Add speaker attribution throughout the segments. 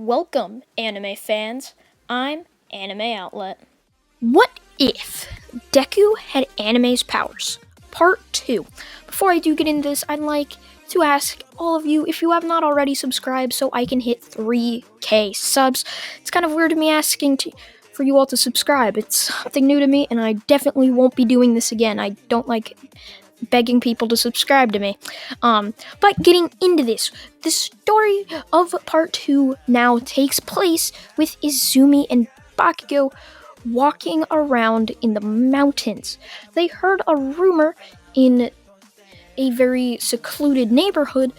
Speaker 1: Welcome, anime fans. I'm Anime Outlet.
Speaker 2: What if Deku had anime's powers? Part 2. Before I do get into this, I'd like to ask all of you if you have not already subscribed so I can hit 3K subs. It's kind of weird of me asking for you all to subscribe. It's something new to me, and I definitely won't be doing this again. I don't like begging people to subscribe to me. But getting into this, the story of part 2 now takes place with Izumi and Bakugo walking around in the mountains. They heard a rumor in a very secluded neighborhood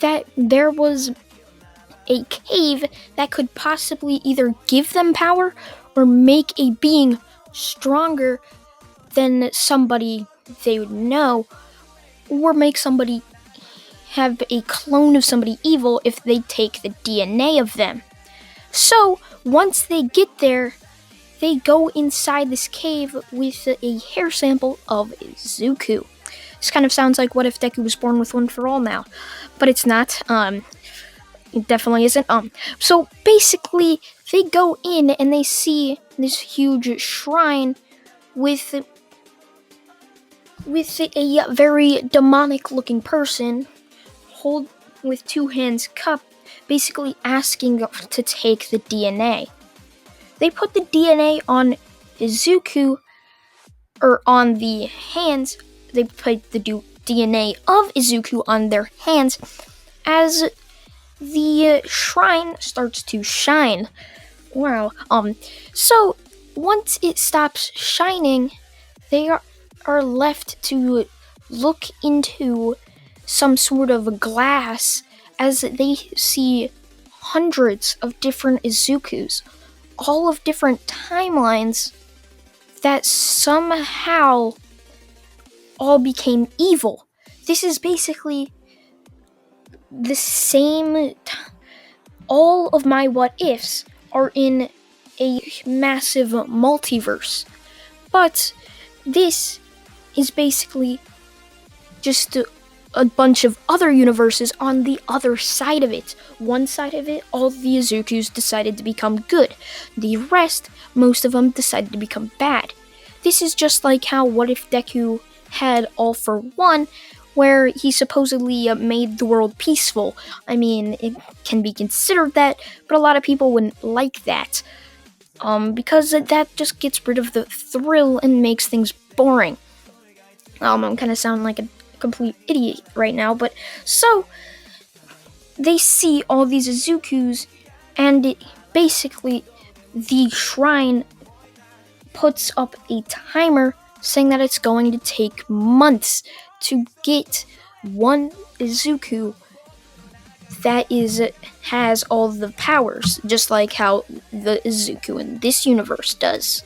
Speaker 2: that there was a cave that could possibly either give them power or make a being stronger than somebody they would know, or make somebody have a clone of somebody evil if they take the DNA of them. So, once they get there, they go inside this cave with a hair sample of Izuku. This kind of sounds like what if Deku was born with one for all now, but it's not. It definitely isn't. So basically, they go in and they see this huge shrine with a very demonic-looking person hold with two hands cupped, basically asking to take the DNA. They put the DNA on Izuku, or on the hands. They put the DNA of Izuku on their hands as the shrine starts to shine. Wow. So once it stops shining, they are left to look into some sort of glass as they see hundreds of different Izukus, all of different timelines that somehow all became evil. This is basically the same. All of my what ifs are in a massive multiverse, but this is basically just a bunch of other universes on the other side of it. One side of it, all the Izukus decided to become good. The rest, most of them decided to become bad. This is just like how What If Deku had All for One, where he supposedly made the world peaceful. I mean, it can be considered that, but a lot of people wouldn't like that. Because that just gets rid of the thrill and makes things boring. I'm kind of sounding like a complete idiot right now, but so they see all these Izukus, and basically the shrine puts up a timer saying that it's going to take months to get one Izuku that has all the powers, just like how the Izuku in this universe does.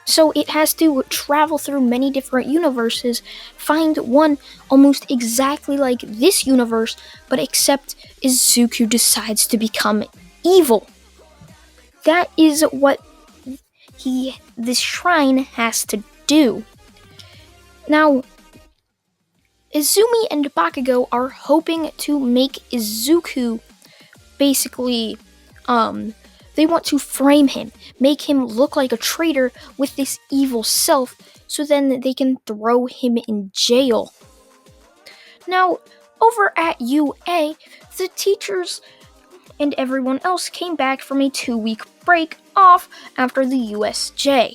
Speaker 2: So it has to travel through many different universes, find one almost exactly like this universe, but except Izuku decides to become evil. That is what this shrine has to do. Now, Izumi and Bakugo are hoping to make Izuku basically, they want to frame him, make him look like a traitor with this evil self, so then they can throw him in jail. Now, over at UA, the teachers and everyone else came back from a 2-week break off after the USJ.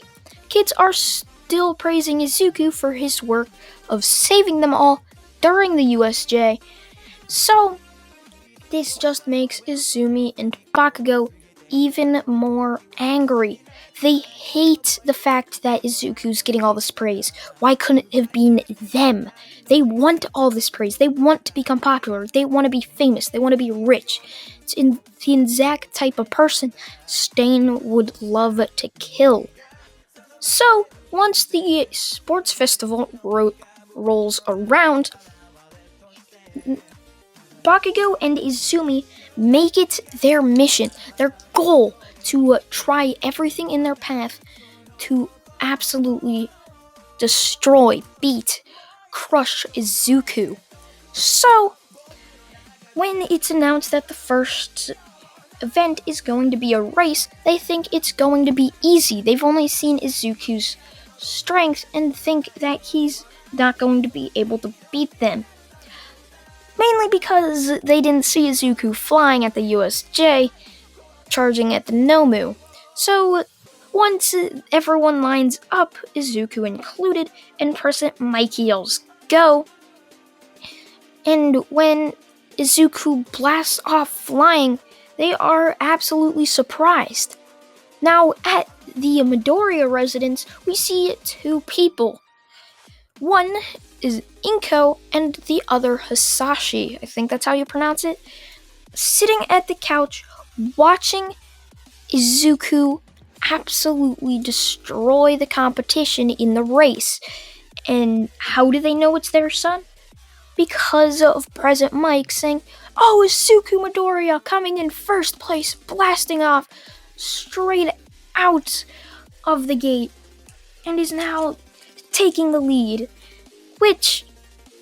Speaker 2: Kids are still praising Izuku for his work of saving them all during the USJ, so this just makes Izumi and Bakugo even more angry. They hate the fact that Izuku's getting all this praise. Why couldn't it have been them? They want all this praise. They want to become popular. They want to be famous. They want to be rich. It's the exact type of person Stain would love to kill. So, once the sports festival rolls around, Bakugo and Izumi make it their mission, their goal, to try everything in their path to absolutely destroy, beat, crush Izuku. So, when it's announced that the first event is going to be a race, they think it's going to be easy. They've only seen Izuku's strength and think that he's not going to be able to beat them. Mainly because they didn't see Izuku flying at the USJ, charging at the Nomu. So once everyone lines up, Izuku included, and President Mike yells, "Go!" And when Izuku blasts off flying, they are absolutely surprised. Now, at the Midoriya residence, we see two people. One is Inko and the other Hisashi, I think that's how you pronounce it, sitting at the couch watching Izuku absolutely destroy the competition in the race. And how do they know it's their son? Because of President Mike saying, "Oh, Izuku Midoriya coming in first place, blasting off straight out of the gate, and is now taking the lead," which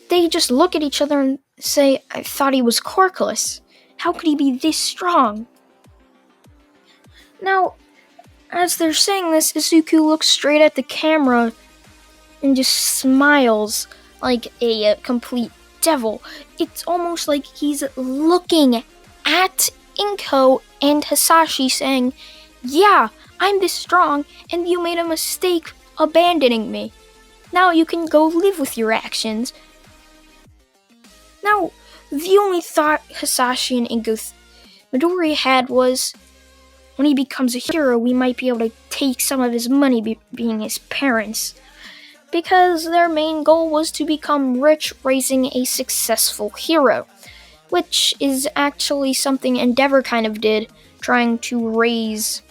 Speaker 2: they just look at each other and say, "I thought he was corkless. How could he be this strong?" Now, as they're saying this, Izuku looks straight at the camera and just smiles like a complete devil. It's almost like he's looking at Inko and Hisashi saying, "Yeah, I'm this strong, and you made a mistake abandoning me. Now you can go live with your actions." Now, the only thought Hisashi and Inko Midoriya had was, when he becomes a hero, we might be able to take some of his money being his parents. Because their main goal was to become rich, raising a successful hero, which is actually something Endeavor kind of did, trying to raise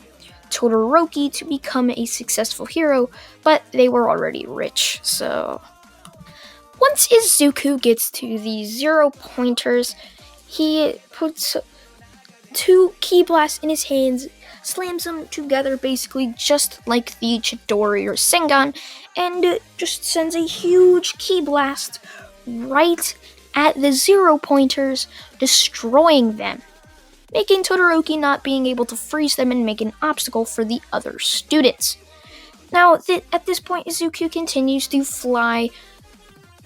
Speaker 2: Todoroki to become a successful hero, but they were already rich, so... Once Izuku gets to the 0 pointers, he puts 2 ki blasts in his hands, slams them together basically just like the Chidori or Sengon, and just sends a huge ki blast right at the 0 pointers, destroying them, making Todoroki not being able to freeze them and make an obstacle for the other students. Now, at this point, Izuku continues to fly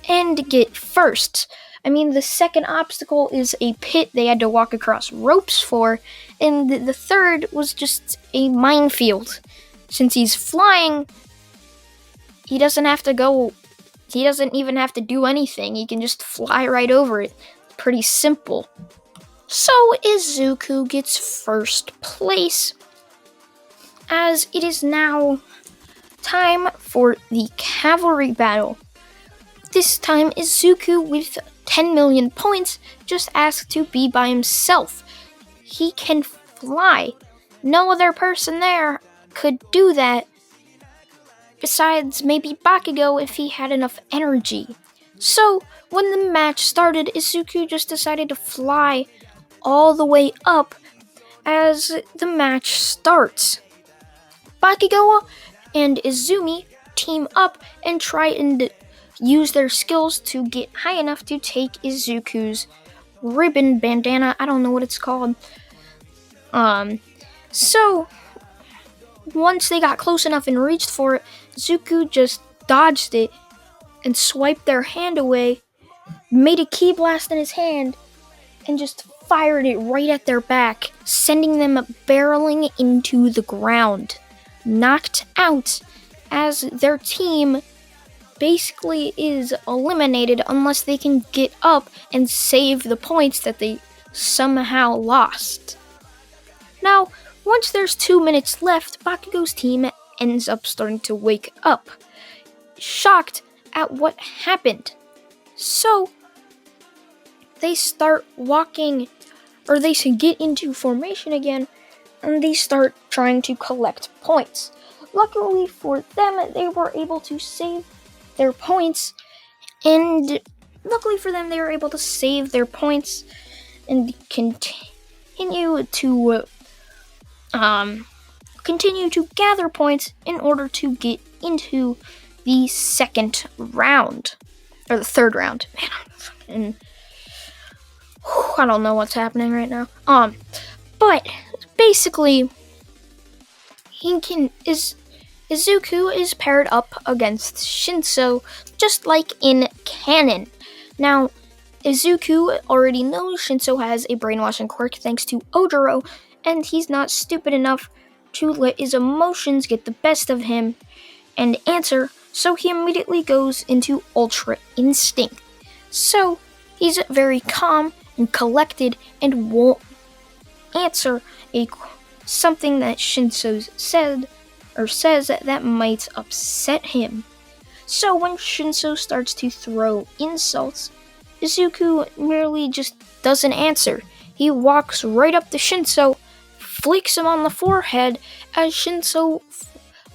Speaker 2: and get first. I mean, the second obstacle is a pit they had to walk across ropes for, and the third was just a minefield. Since he's flying, he doesn't even have to do anything. He can just fly right over it. Pretty simple. So Izuku gets first place, as it is now time for the cavalry battle. This time, Izuku, with 10 million points, just asked to be by himself. He can fly. No other person there could do that, besides maybe Bakugo if he had enough energy. So, when the match started, Izuku just decided to fly all the way up as the match starts. Bakugo and Izumi team up and try and use their skills to get high enough to take Izuku's ribbon bandana. I don't know what it's called. So once they got close enough and reached for it, Izuku just dodged it and swiped their hand away, made a ki blast in his hand, and just fired it right at their back, sending them barreling into the ground, knocked out, as their team basically is eliminated unless they can get up and save the points that they somehow lost. Now, once there's 2 minutes left, Bakugo's team ends up starting to wake up, shocked at what happened. So, they start walking, or they get into formation again, and they start trying to collect points. Luckily for them, they were able to save their points, and continue to gather points in order to get into the second round, or the third round. Man, I don't know what's happening right now. But Basically, Izuku is paired up against Shinso, just like in canon. Now, Izuku already knows Shinso has a brainwashing quirk thanks to Ojiro, and he's not stupid enough to let his emotions get the best of him and answer, so he immediately goes into Ultra Instinct. So, he's very calm and collected and won't answer something that Shinso says that might upset him. So when Shinso starts to throw insults, Izuku merely just doesn't answer. He walks right up to Shinso, flicks him on the forehead as Shinso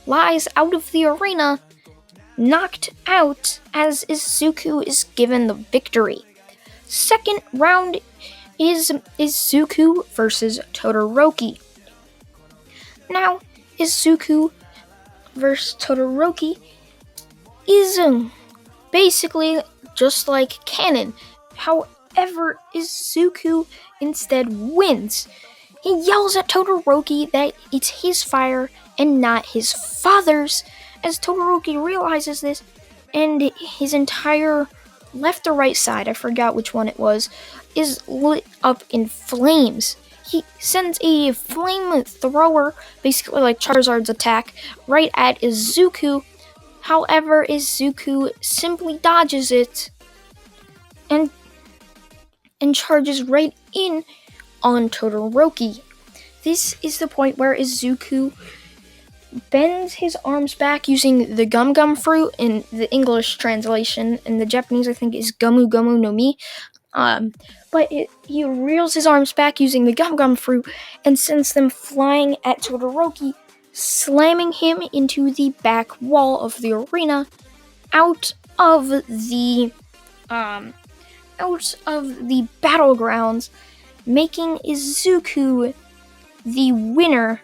Speaker 2: flies out of the arena, knocked out as Izuku is given the victory. Second round is Izuku versus Todoroki. Now, Izuku versus Todoroki is basically just like canon. However, Izuku instead wins. He yells at Todoroki that it's his fire and not his father's, as Todoroki realizes this, and his entire left or right side, I forgot which one it was, is lit up in flames. He sends a flamethrower, basically like Charizard's attack, right at Izuku. However, Izuku simply dodges it and charges right in on Todoroki. This is the point where Izuku bends his arms back using the gum gum fruit in the English translation. In the Japanese, I think is Gomu Gomu no Mi. He reels his arms back using the gum gum fruit and sends them flying at Todoroki, slamming him into the back wall of the arena, out of the battlegrounds, making Izuku the winner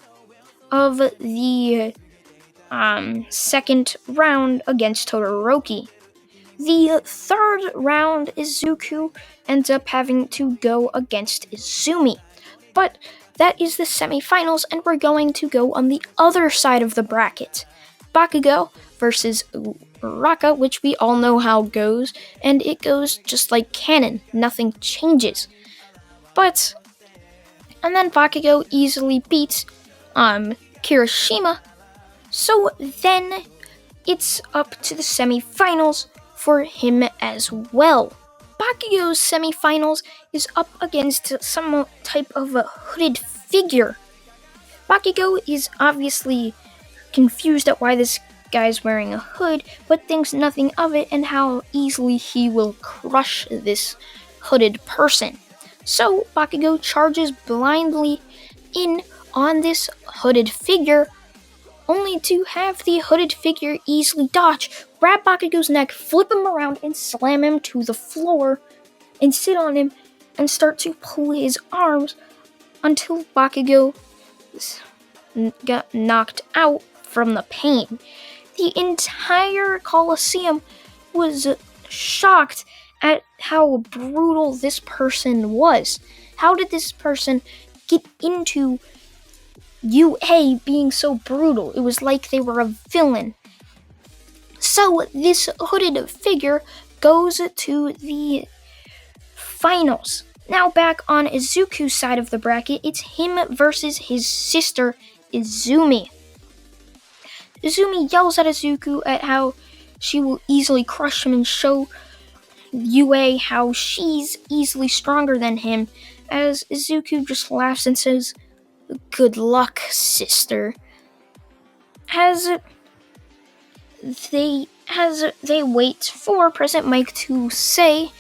Speaker 2: of the second round against Todoroki. The third round, Izuku ends up having to go against Izumi. But that is the semifinals, and we're going to go on the other side of the bracket. Bakugo versus Uraraka, which we all know how it goes, and it goes just like canon. Nothing changes. And then Bakugo easily beats Kirishima. So then it's up to the semifinals for him as well. Bakugo's semifinals is up against some type of a hooded figure. Bakugo is obviously confused at why this guy's wearing a hood, but thinks nothing of it and how easily he will crush this hooded person. So Bakugo charges blindly in on this hooded figure, only to have the hooded figure easily dodge, grab Bakugo's neck, flip him around, and slam him to the floor, and sit on him, and start to pull his arms until Bakugo got knocked out from the pain. The entire Coliseum was shocked at how brutal this person was. How did this person get into UA being so brutal? It was like they were a villain. So this hooded figure goes to the finals. Now back on Izuku's side of the bracket, it's him versus his sister, Izumi. Izumi yells at Izuku at how she will easily crush him and show UA how she's easily stronger than him, as Izuku just laughs and says, "Good luck, sister." As they wait for President Mike to say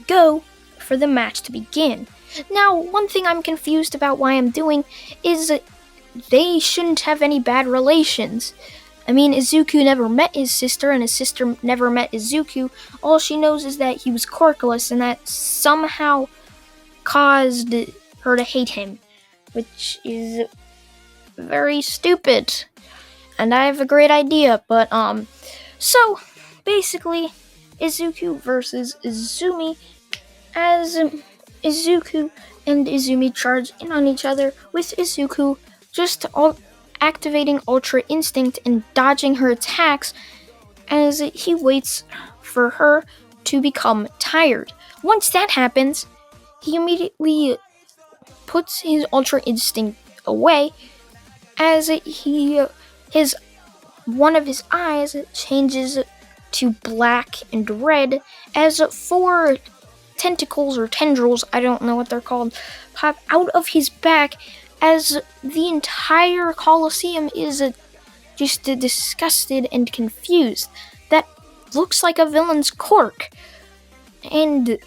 Speaker 2: go for the match to begin. Now, one thing I'm confused about why I'm doing is they shouldn't have any bad relations. I mean, Izuku never met his sister, and his sister never met Izuku. All she knows is that he was quirkless, and that somehow caused her to hate him, which is very stupid. And I have a great idea, but so basically, Izuku versus Izumi, as Izuku and Izumi charge in on each other, with Izuku just activating Ultra Instinct and dodging her attacks as he waits for her to become tired. Once that happens, he immediately puts his Ultra Instinct away as one of his eyes changes to black and red as 4 tentacles or tendrils, I don't know what they're called, pop out of his back as the entire Colosseum is just disgusted and confused. That looks like a villain's cork. And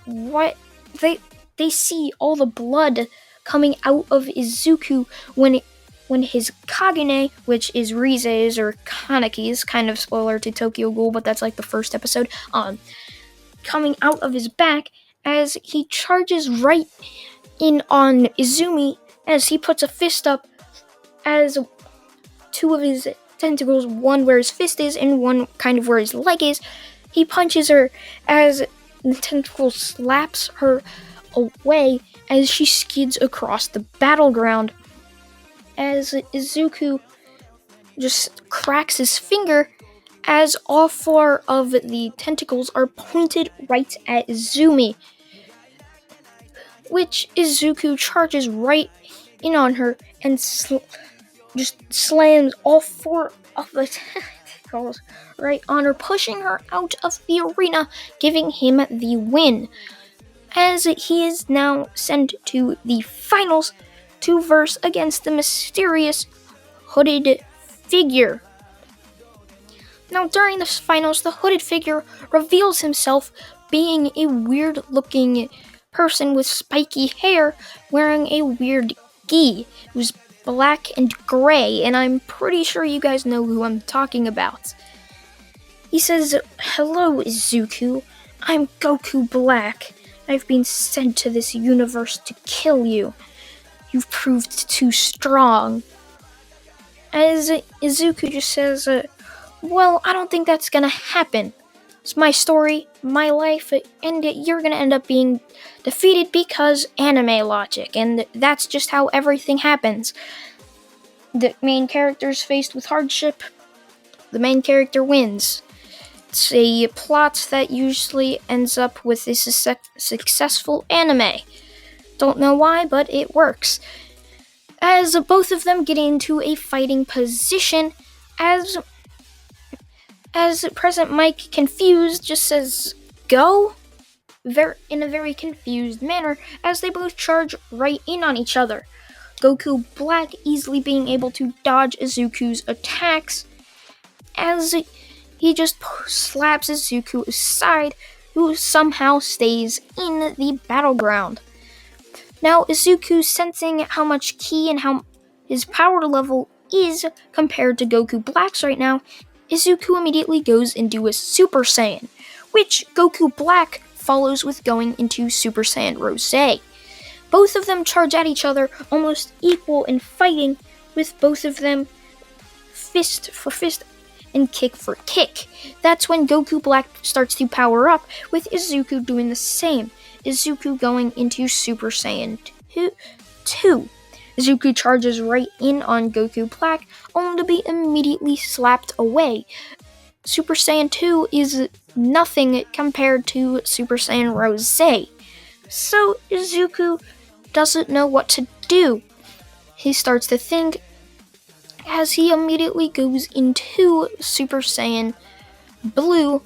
Speaker 2: what they see all the blood coming out of Izuku when his Kagune, which is Rize's or Kanaki's, kind of spoiler to Tokyo Ghoul, but that's like the first episode, coming out of his back as he charges right in on Izumi as he puts a fist up as 2 of his tentacles, one where his fist is and one kind of where his leg is. He punches her as the tentacle slaps her away as she skids across the battleground. As Izuku just cracks his finger as all 4 of the tentacles are pointed right at Izumi, which Izuku charges right in on her and just slams all 4 of the tentacles right on her, pushing her out of the arena, giving him the win, as he is now sent to the finals to verse against the mysterious hooded figure. Now, during the finals, the hooded figure reveals himself being a weird-looking person with spiky hair wearing a weird gi. It was black and gray, and I'm pretty sure you guys know who I'm talking about. He says, "Hello, Izuku. I'm Goku Black. I've been sent to this universe to kill you. You've proved too strong." As Izuku just says, well, I don't think that's gonna happen. It's my story, my life, and you're gonna end up being defeated because anime logic, and that's just how everything happens. The main character is faced with hardship, the main character wins. It's a plot that usually ends up with a successful anime. Don't know why, but it works. As both of them get into a fighting position, as President Mike, confused, just says, "Go?" in a very confused manner, as they both charge right in on each other. Goku Black easily being able to dodge Izuku's attacks, as he just slaps Izuku aside, who somehow stays in the battleground. Now, Izuku, sensing how much ki and how his power level is compared to Goku Black's right now, Izuku immediately goes into a Super Saiyan, which Goku Black follows with going into Super Saiyan Rose. Both of them charge at each other, almost equal in fighting, with both of them fist for fist and kick for kick. That's when Goku Black starts to power up, with Izuku doing the same. Izuku going into Super Saiyan 2. Izuku charges right in on Goku Black, only to be immediately slapped away. Super Saiyan 2 is nothing compared to Super Saiyan Rose. So Izuku doesn't know what to do. He starts to think as he immediately goes into Super Saiyan Blue